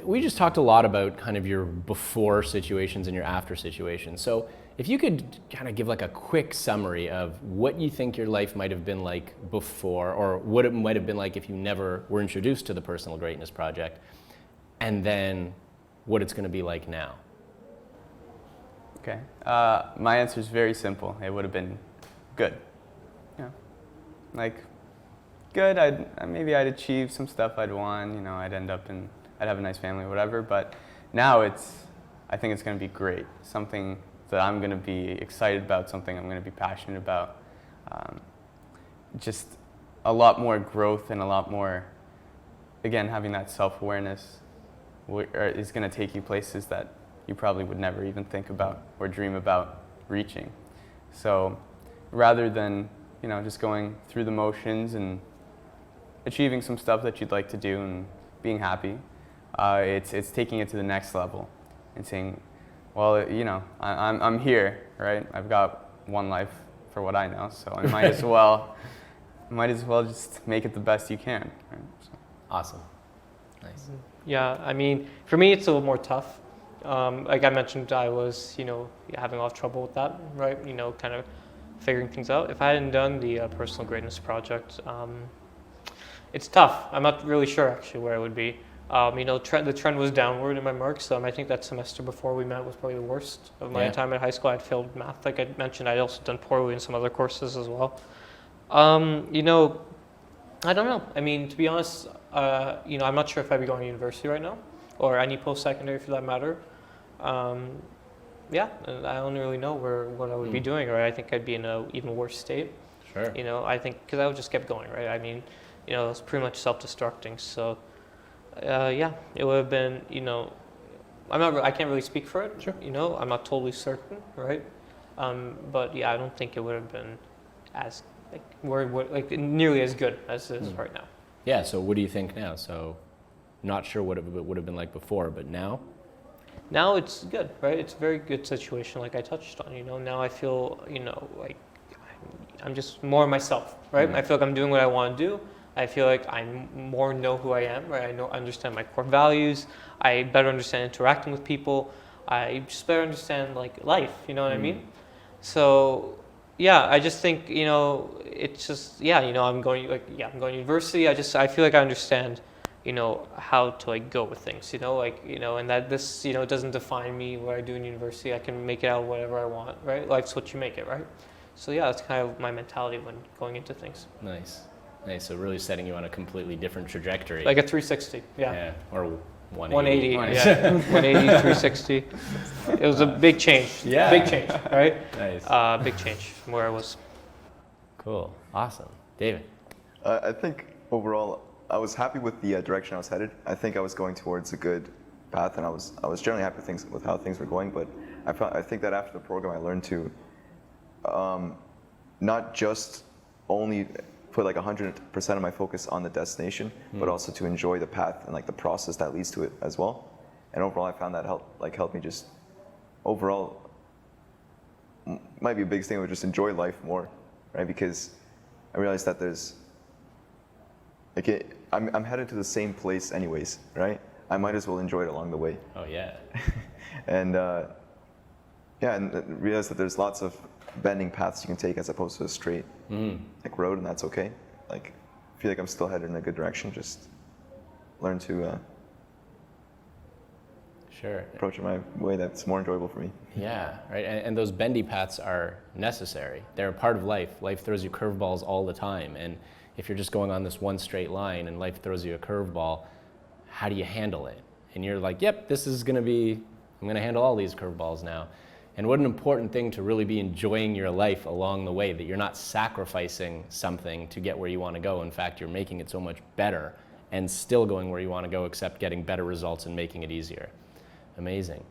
we just talked a lot about kind of your before situations and your after situations. So if you could kind of give like a quick summary of what you think your life might have been like before, or what it might have been like if you never were introduced to the Personal Greatness Project, and then what it's going to be like now. Okay. My answer is very simple. It would have been good. Yeah. Like, good. Maybe I'd achieve some stuff I'd want. You know, I'd have a nice family or whatever. But now I think it's going to be great. Something that I'm going to be excited about. Something I'm going to be passionate about. Just a lot more growth and a lot more. Again, having that self-awareness is going to take you places that you probably would never even think about or dream about reaching. So rather than, you know, just going through the motions and achieving some stuff that you'd like to do and being happy, it's taking it to the next level and saying, well, you know, I'm here, right? I've got one life for what I know, so I might as well just make it the best you can. Right? So. Awesome. Nice. Yeah, I mean, for me, it's a little more tough. Like I mentioned, I was, you know, having a lot of trouble with that, right? You know, kind of figuring things out. If I hadn't done the Personal Greatness Project, it's tough. I'm not really sure actually where I would be. You know, the trend was downward in my marks. I think that semester before we met was probably the worst of my time at high school. I'd failed math, like I mentioned. I'd also done poorly in some other courses as well. You know, I don't know. I mean, to be honest, you know, I'm not sure if I'd be going to university right now, or any post-secondary for that matter. Yeah, and I don't really know what I would be doing, right? I think I'd be in an even worse state. Sure. You know, I think, because I would just kept going, right? I mean, you know, it's pretty much self-destructing. So, yeah, it would have been, you know, I can't really speak for it. Sure. You know, I'm not totally certain, right? But yeah, I don't think it would have been as, like nearly as good as it is right now. Yeah, so what do you think now? So not sure what it would have been like before, but now? Now it's good, right? It's a very good situation, like I touched on, you know. Now I feel, you know, like I'm just more myself, right? I feel like I'm doing what I want to do. I feel like I more know who I am, right? I understand my core values. I better understand interacting with people. I just better understand, like, life, you know what I mean? So, yeah, I just think, you know, it's just, yeah, you know, I'm going to university. I feel like I understand, you know, how to, like, go with things, you know, like, you know, and that this, you know, doesn't define me, what I do in university. I can make it out whatever I want, right? Life's what you make it, right? So, yeah, that's kind of my mentality when going into things. Nice. Nice. So really setting you on a completely different trajectory. Like a 360, yeah. Yeah, or 180. 180, yeah. 180, 360. It was a big change. Yeah. Big change, right? Nice. Big change from where I was. Cool. Awesome. David? I think overall, I was happy with the direction I was headed. I think I was going towards a good path, and I was generally happy with how things were going. But I think that after the program, I learned to not just only put like 100% of my focus on the destination, but also to enjoy the path and like the process that leads to it as well. And overall, I found that helped me just overall, might be a big thing, but just enjoy life more, right? Because I realized that I'm headed to the same place anyways, right? I might as well enjoy it along the way. Oh yeah. And and realize that there's lots of bending paths you can take as opposed to a straight like road, and that's okay. Like, I feel like I'm still headed in a good direction. Just learn to approach it my way that's more enjoyable for me. Yeah, right. And those bendy paths are necessary. They're a part of life. Life throws you curveballs all the time, and if you're just going on this one straight line and life throws you a curveball, how do you handle it? And you're like, yep, I'm gonna handle all these curveballs now. And what an important thing to really be enjoying your life along the way, that you're not sacrificing something to get where you want to go. In fact, you're making it so much better and still going where you want to go, except getting better results and making it easier. Amazing.